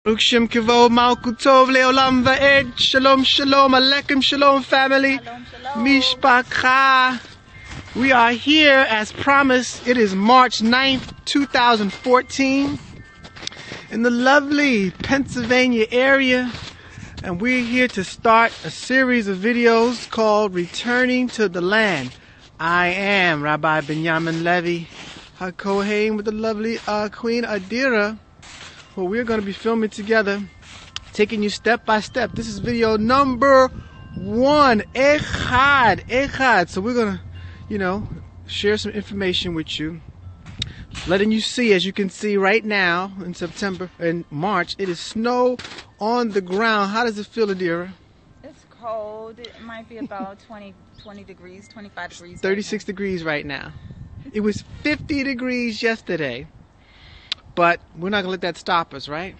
Baruch Shem Kavod Malkut Tov Leolam Va'ed. Shalom, shalom, aleichem shalom, family. Shalom, shalom. Mishpacha. We are here as promised. It is March 9th, 2014 in the lovely Pennsylvania area. And we're here to start a series of videos called Returning to the Land. I am Rabbi Binyamin Levy HaKohen with the lovely Queen Adira, who we're going to be filming together, taking you step by step. This is video number 1, Echad. So we're going to, share some information with you, letting you see, as you can see right now in March, it is snow on the ground. How does it feel, Adira? It's cold. It might be about 20 degrees, 25 degrees. 36 degrees right now. It was 50 degrees yesterday, but we're not going to let that stop us, right?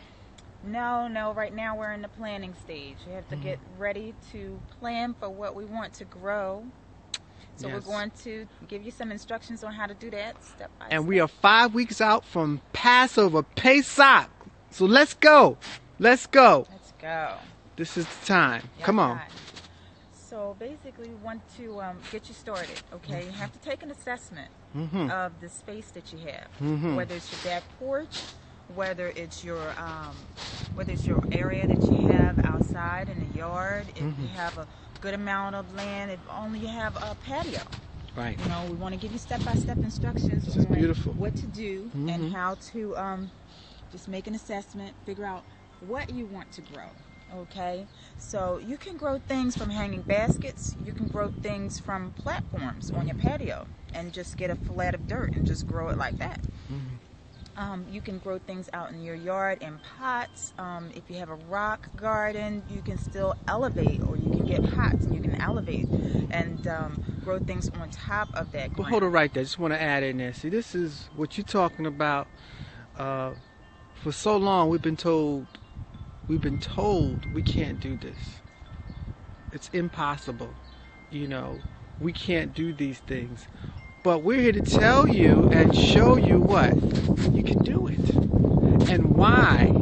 No. Right now we're in the planning stage. We have to get ready to plan for what we want to grow. So Yes. We're going to give you some instructions on how to do that step by step. And we are 5 weeks out from Passover, Pesach. So let's go. Let's go. Let's go. This is the time. Yeah, Come on. right. So basically we want to get you started, okay? You have to take an assessment of the space that you have, whether it's your back porch, whether it's your area that you have outside in the yard, if you have a good amount of land, if only you have a patio. Right. We want to give you step-by-step instructions This is on beautiful. what to do and how to just make an assessment, figure out what you want to grow. Okay, so you can grow things from hanging baskets. You can grow things from platforms on your patio and just get a flat of dirt and just grow it like that. You can grow things out in your yard in pots. If you have a rock garden, you can still elevate, or you can get pots and you can elevate and grow things on top of that ground. But hold it right there. Just want to add in there. See, this is what you're talking about. For so long, we've been told we can't do this. It's impossible. We can't do these things. But we're here to tell you and show you what you can do it and why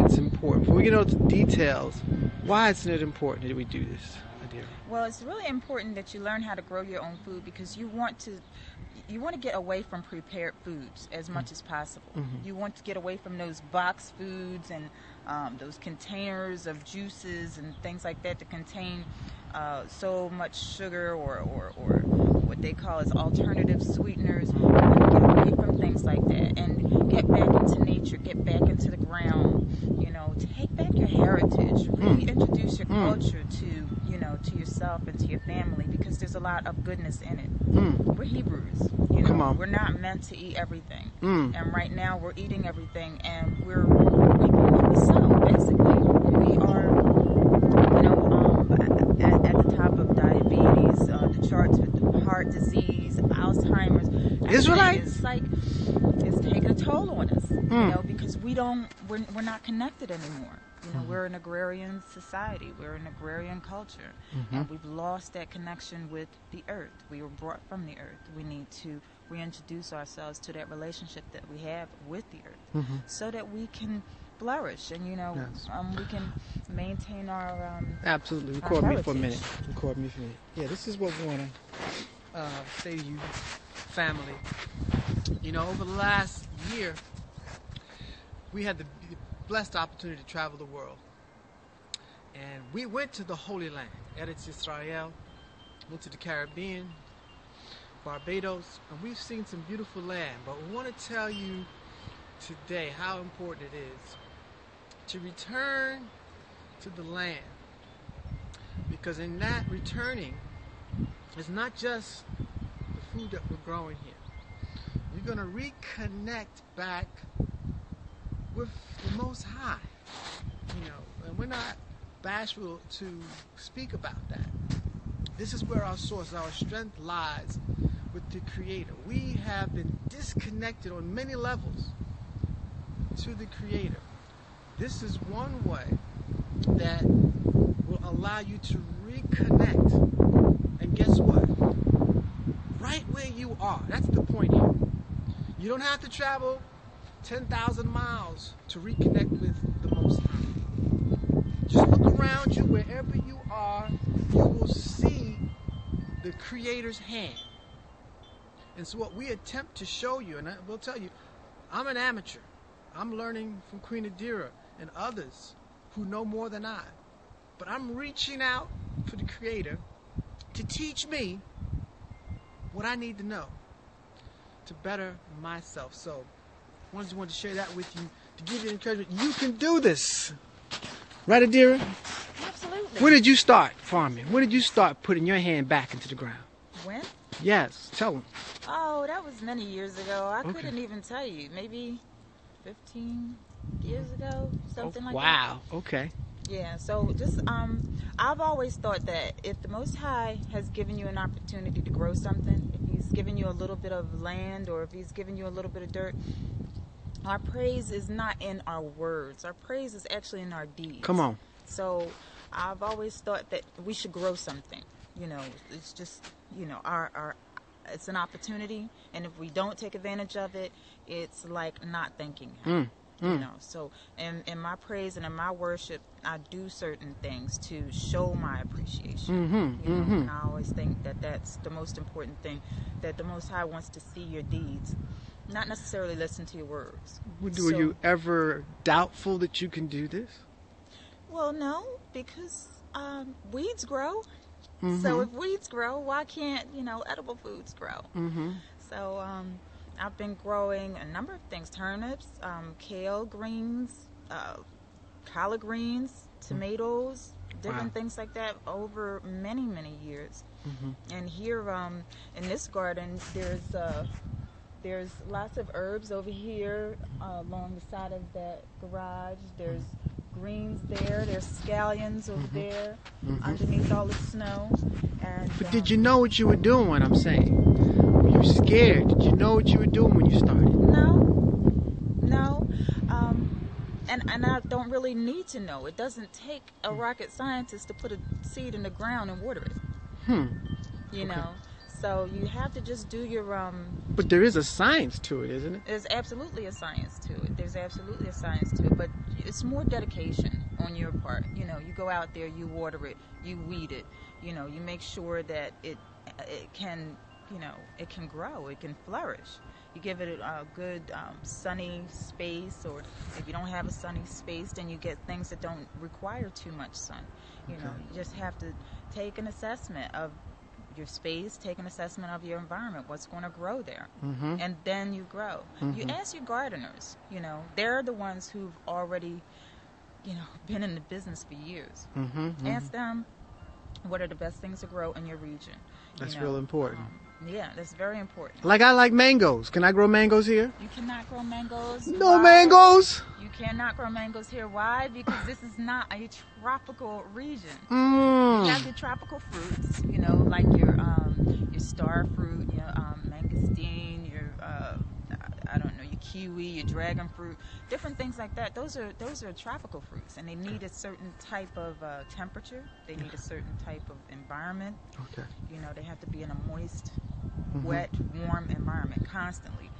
it's important. Before we get into the details, why isn't it important that we do this, Adira? Well, it's really important that you learn how to grow your own food, because you want to get away from prepared foods as much as possible. You want to get away from those box foods and those containers of juices and things like that contain so much sugar or what they call as alternative sweeteners. You want to get away from things like that and get back into nature, get back into the ground. Take back your heritage, reintroduce your culture to yourself and to your family, because there's a lot of goodness in it. We're Hebrews. Come on. We're not meant to eat everything. And right now we're eating everything, and we're reaping what we sow. Basically, we are, at the top of diabetes, the charts with heart disease, Alzheimer's. Israelites? It's taking a toll on us, because we're not connected anymore. We're an agrarian society. We're an agrarian culture. And we've lost that connection with the earth. We were brought from the earth. We need to reintroduce ourselves to that relationship that we have with the earth, so that we can flourish and, we can maintain our Absolutely. our Record me for a minute. heritage. Yeah, this is what we want to say to you, family. Over the last year, we had the blessed opportunity to travel the world. And we went to the Holy Land, Eretz Israel, went to the Caribbean, Barbados, and we've seen some beautiful land. But we want to tell you today how important it is to return to the land. Because in that returning, it's not just the food that we're growing here. You're going to reconnect back with the Most High, and we're not bashful to speak about that. This is where our source, our strength lies with the Creator. We have been disconnected on many levels to the Creator. This is one way that will allow you to reconnect. And guess what? Right where you are. That's the point here. You don't have to travel 10,000 miles to reconnect with the Most Just look around you wherever you are, you will see the Creator's hand. And so what we attempt to show you, and I will tell you, I'm an amateur. I'm learning from Queen Adira and others who know more than I. But I'm reaching out for the Creator to teach me what I need to know to better myself. So I just wanted to share that with you, to give you encouragement. You can do this. Right, Adira? Absolutely. When did you start farming? When did you start putting your hand back into the ground? When? Yes, tell them. Oh, that was many years ago. I Okay. couldn't even tell you. Maybe 15 years ago, something like that. Wow, okay. Yeah, so just I've always thought that if the Most High has given you an opportunity to grow something, if He's given you a little bit of land or if He's given you a little bit of dirt, our praise is not in our words. Our praise is actually in our deeds. Come on. So I've always thought that we should grow something. You know, it's just, you know, our it's an opportunity, and if we don't take advantage of it, it's like not thanking Him. You know, so in my praise and in my worship, I do certain things to show my appreciation. You know, and I always think that that's the most important thing, that the Most High wants to see your deeds, not necessarily listen to your words. Were So- you ever doubtful that you can do this? Well, no, because weeds grow. So if weeds grow, why can't, you know, edible foods grow? So I've been growing a number of things: turnips, kale greens, collard greens, tomatoes, different things like that over many, many years. And here in this garden, there's lots of herbs over here along the side of that garage. There's greens there. There's scallions over there underneath all the snow. And But did you know what you were doing, what I'm saying? Were you scared? Did you know what you were doing when you started? No. And I don't really need to know. It doesn't take a rocket scientist to put a seed in the ground and water it. You know. So you have to just do your But there is a science to it, isn't it? There's absolutely a science to it. There's absolutely a science to it, but it's more dedication on your part. You know, you go out there, you water it, you weed it. You know, you make sure that it can, you know, it can grow, it can flourish. You give it a good sunny space, or if you don't have a sunny space, then you get things that don't require too much sun. You know, you just have to take an assessment of your space, take an assessment of your environment, what's going to grow there, and then you grow. You ask your gardeners, you know, they're the ones who've already, you know, been in the business for years. Ask them, what are the best things to grow in your region? That's you know, real important. Yeah, that's very important. Like I like mangoes. Can I grow mangoes here? You cannot grow mangoes. No Why? mangoes? You cannot grow mangoes here. Why? Because this is not a tropical region. You have the tropical fruits, you know, like your star fruit, your mangosteen, your I don't know, your kiwi, your dragon fruit, different things like that. Those are tropical fruits, and they need a certain type of temperature. They need a certain type of environment. Okay. You know, they have to be in a moist, wet, warm environment constantly.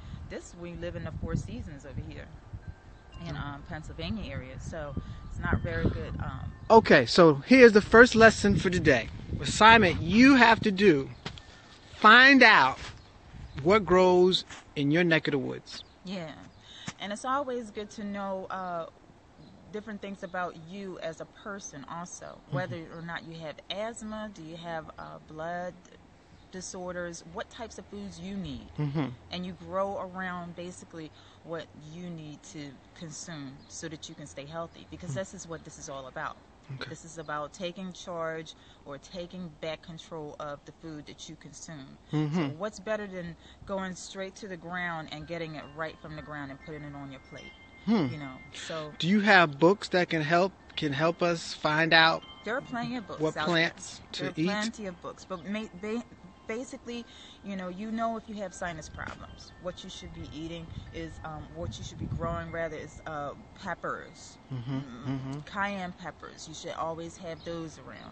We live in the 4 seasons over here in Pennsylvania area, so it's not very good. Okay, so here's the first lesson for today. Assignment you have to do: find out what grows in your neck of the woods. Yeah, and it's always good to know different things about you as a person also, whether or not you have asthma, do you have blood disorders, what types of foods you need, and you grow around basically what you need to consume so that you can stay healthy, because this is what this is all about. This is about taking charge or taking back control of the food that you consume. So what's better than going straight to the ground and getting it right from the ground and putting it on your plate? You know, so do you have books that can help us find out there are plenty of books what out plants there. to There are eat? plenty of books, but basically, you know if you have sinus problems, what you should be eating is what you should be growing rather is peppers, cayenne peppers. You should always have those around,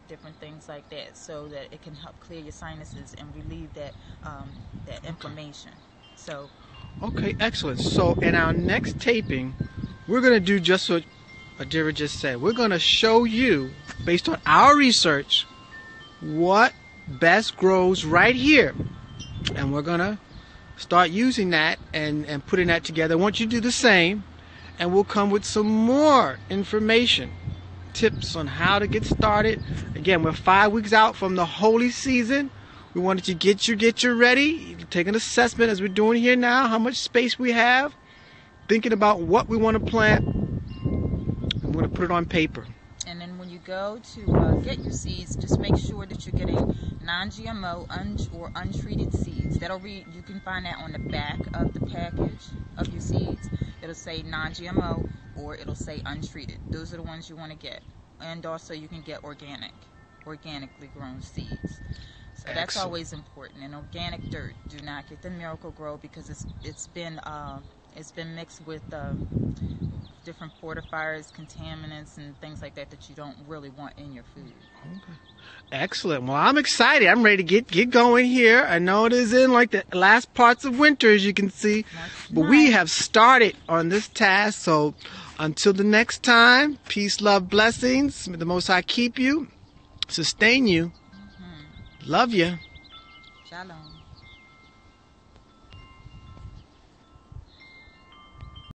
different things like that, so that it can help clear your sinuses and relieve that inflammation. So Okay, excellent. So in our next taping, we're going to do just what Adira just said. We're going to show you, based on our research, what best grows right here. And we're going to start using that and putting that together. I want you to do the same, and we'll come with some more information, tips on how to get started. Again, we're 5 weeks out from the holy season. We wanted you to get you ready, take an assessment as we're doing here now, how much space we have, thinking about what we want to plant. I'm going to put it on paper. And then when you go to get your seeds, just make sure that you're getting non-GMO or untreated seeds. You can find that on the back of the package of your seeds. It'll say non-GMO or it'll say untreated. Those are the ones you want to get. And also you can get organically grown seeds. So that's always important. And organic dirt, do not get the Miracle-Gro because it's been mixed with different fortifiers, contaminants, and things like that you don't really want in your food. Okay. Excellent. Well, I'm excited. I'm ready to get going here. I know it is in like the last parts of winter, as you can see, but we have started on this task. So until the next time, peace, love, blessings. May the Most High keep you, sustain you. Love you. Shalom.